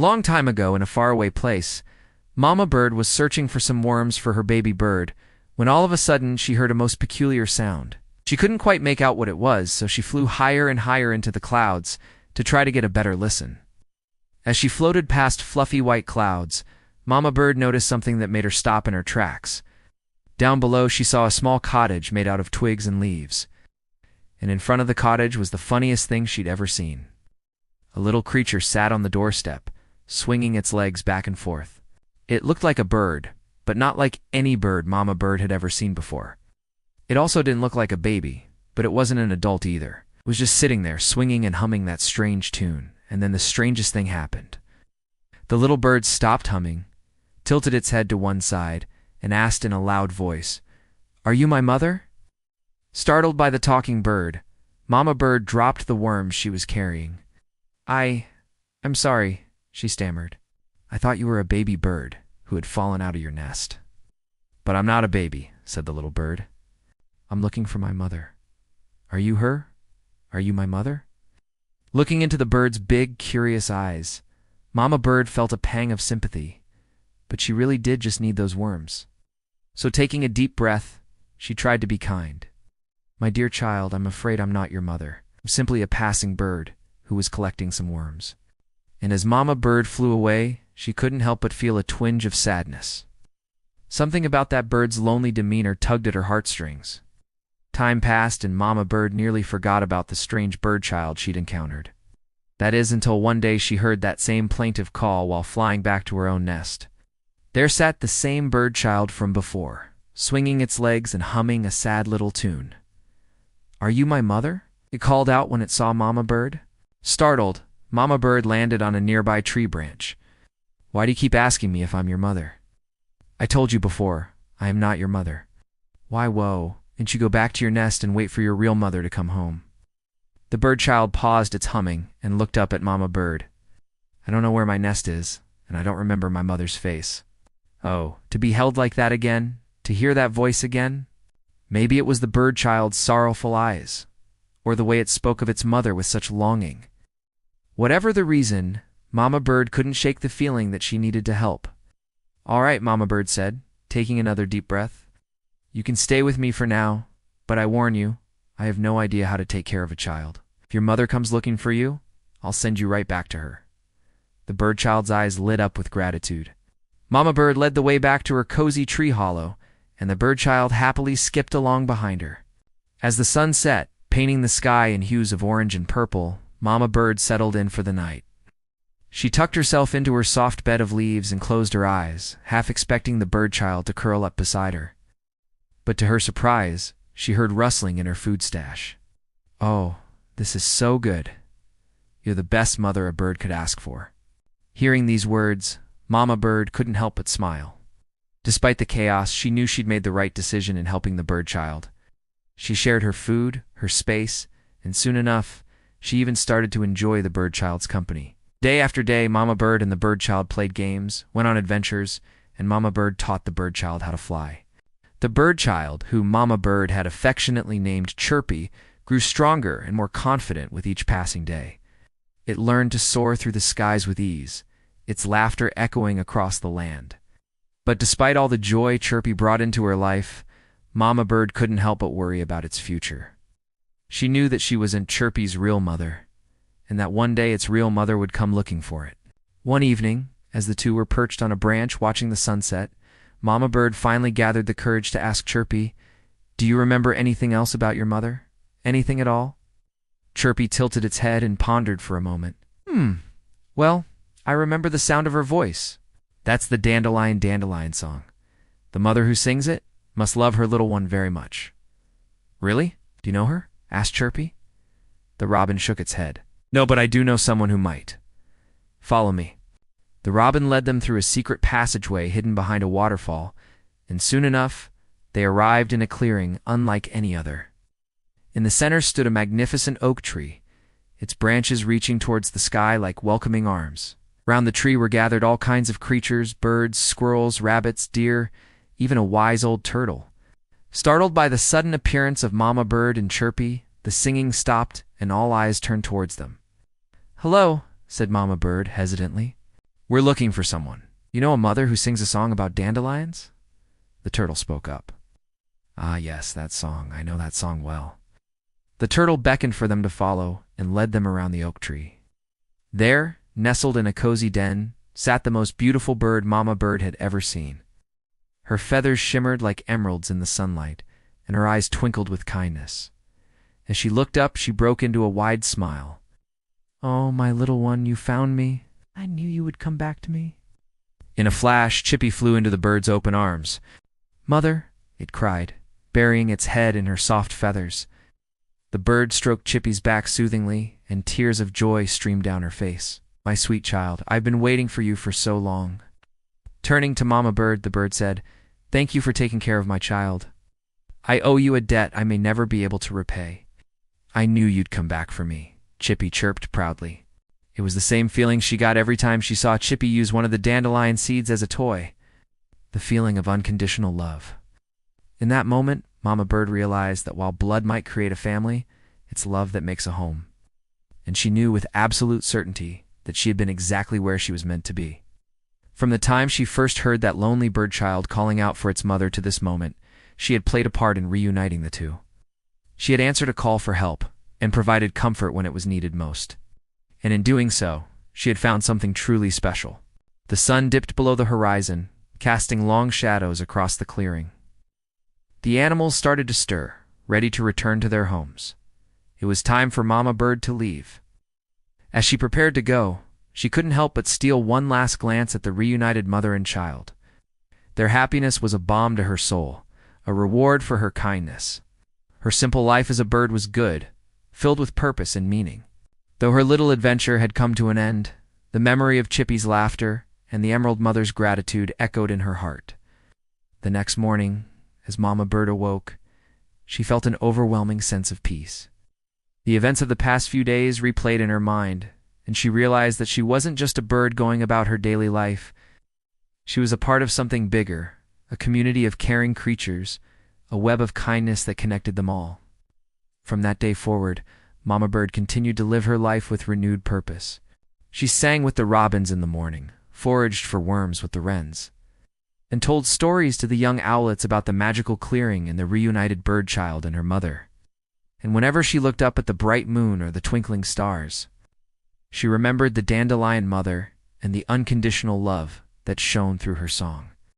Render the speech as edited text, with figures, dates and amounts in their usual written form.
long time ago, in a faraway place, Mama Bird was searching for some worms for her baby bird when all of a sudden she heard a most peculiar sound. She couldn't quite make out what it was, so she flew higher and higher into the clouds to try to get a better listen. As she floated past fluffy white clouds, Mama Bird noticed something that made her stop in her tracks. Down below, she saw a small cottage made out of twigs and leaves, and in front of the cottage was the funniest thing she'd ever seen. A little creature sat on the doorstep, swinging its legs back and forth. It looked like a bird, but not like any bird Mama Bird had ever seen before. It also didn't look like a baby, but it wasn't an adult either. It was just sitting there, swinging and humming that strange tune, and then the strangest thing happened. The little bird stopped humming, tilted its head to one side, and asked in a loud voice, "Are you my mother?" Startled by the talking bird, Mama Bird dropped the worms she was carrying. I'm sorry," she stammered. "I thought you were a baby bird who had fallen out of your nest." "But I'm not a baby," said the little bird. "I'm looking for my mother. Are you her? Are you my mother?" Looking into the bird's big, curious eyes, Mama Bird felt a pang of sympathy, but she really did just need those worms. So taking a deep breath, she tried to be kind. "My dear child, I'm afraid I'm not your mother. I'm simply a passing bird who was collecting some worms." And as Mama Bird flew away, she couldn't help but feel a twinge of sadness. Something about that bird's lonely demeanor tugged at her heartstrings. Time passed, and Mama Bird nearly forgot about the strange bird child she'd encountered. That is, until one day she heard that same plaintive call while flying back to her own nest. There sat the same bird child from before, swinging its legs and humming a sad little tune. "Are you my mother?" it called out when it saw Mama Bird. Startled, Mama Bird landed on a nearby tree branch. "Why do you keep asking me if I'm your mother?" "I told you before, I am not your mother." "Why, whoa, and you go back to your nest and wait for your real mother to come home." The bird child paused its humming and looked up at Mama Bird. "I don't know where my nest is, and I don't remember my mother's face." Oh, to be held like that again, to hear that voice again? Maybe it was the bird child's sorrowful eyes, or the way it spoke of its mother with such longing. Whatever the reason, Mama Bird couldn't shake the feeling that she needed to help. "All right," Mama Bird said, taking another deep breath. "You can stay with me for now, but I warn you, I have no idea how to take care of a child. If your mother comes looking for you, I'll send you right back to her." The bird child's eyes lit up with gratitude. Mama Bird led the way back to her cozy tree hollow, and the bird child happily skipped along behind her. As the sun set, painting the sky in hues of orange and purple, Mama Bird settled in for the night. She tucked herself into her soft bed of leaves and closed her eyes, half expecting the bird child to curl up beside her. But to her surprise, she heard rustling in her food stash. "Oh, this is so good. You're the best mother a bird could ask for." Hearing these words, Mama Bird couldn't help but smile. Despite the chaos, she knew she'd made the right decision in helping the bird child. She shared her food, her space, and soon enough, she even started to enjoy the bird child's company. Day after day, Mama Bird and the bird child played games, went on adventures, and Mama Bird taught the bird child how to fly. The bird child, whom Mama Bird had affectionately named Chirpy, grew stronger and more confident with each passing day. It learned to soar through the skies with ease, its laughter echoing across the land. But despite all the joy Chirpy brought into her life, Mama Bird couldn't help but worry about its future. She knew that she wasn't Chirpy's real mother, and that one day its real mother would come looking for it. One evening, as the two were perched on a branch watching the sunset, Mama Bird finally gathered the courage to ask Chirpy, "Do you remember anything else about your mother? Anything at all?" Chirpy tilted its head and pondered for a moment. Well, I remember the sound of her voice. That's the Dandelion Dandelion song. The mother who sings it must love her little one very much." "Really? Do you know her?" asked Chirpy. The robin shook its head. "No, but I do know someone who might. Follow me." The robin led them through a secret passageway hidden behind a waterfall, and soon enough, they arrived in a clearing unlike any other. In the center stood a magnificent oak tree, its branches reaching towards the sky like welcoming arms. Round the tree were gathered all kinds of creatures, birds, squirrels, rabbits, deer, even a wise old turtle. Startled by the sudden appearance of Mama Bird and Chirpy, the singing stopped and all eyes turned towards them. "Hello," said Mama Bird hesitantly. "We're looking for someone. You know a mother who sings a song about dandelions?" The turtle spoke up. "Ah, yes, that song. I know that song well." The turtle beckoned for them to follow and led them around the oak tree. There, nestled in a cozy den, sat the most beautiful bird Mama Bird had ever seen. Her feathers shimmered like emeralds in the sunlight, and her eyes twinkled with kindness. As she looked up, she broke into a wide smile. "Oh, my little one, you found me. I knew you would come back to me." In a flash, Chippy flew into the bird's open arms. "Mother," it cried, burying its head in her soft feathers. The bird stroked Chippy's back soothingly, and tears of joy streamed down her face. "My sweet child, I've been waiting for you for so long." Turning to Mama Bird, the bird said, "Thank you for taking care of my child. I owe you a debt I may never be able to repay." "I knew you'd come back for me," Chippy chirped proudly. It was the same feeling she got every time she saw Chippy use one of the dandelion seeds as a toy. The feeling of unconditional love. In that moment, Mama Bird realized that while blood might create a family, it's love that makes a home. And she knew with absolute certainty that she had been exactly where she was meant to be. From the time she first heard that lonely bird child calling out for its mother to this moment, she had played a part in reuniting the two. She had answered a call for help and provided comfort when it was needed most. And in doing so, she had found something truly special. The sun dipped below the horizon, casting long shadows across the clearing. The animals started to stir, ready to return to their homes. It was time for Mama Bird to leave. As she prepared to go, she couldn't help but steal one last glance at the reunited mother and child. Their happiness was a balm to her soul, a reward for her kindness. Her simple life as a bird was good, filled with purpose and meaning. Though her little adventure had come to an end, the memory of Chippy's laughter and the Emerald Mother's gratitude echoed in her heart. The next morning, as Mama Bird awoke, she felt an overwhelming sense of peace. The events of the past few days replayed in her mind, and she realized that she wasn't just a bird going about her daily life. She was a part of something bigger, a community of caring creatures, a web of kindness that connected them all. From that day forward, Mama Bird continued to live her life with renewed purpose. She sang with the robins in the morning, foraged for worms with the wrens, and told stories to the young owlets about the magical clearing and the reunited bird child and her mother. And whenever she looked up at the bright moon or the twinkling stars, she remembered the dandelion mother and the unconditional love that shone through her song.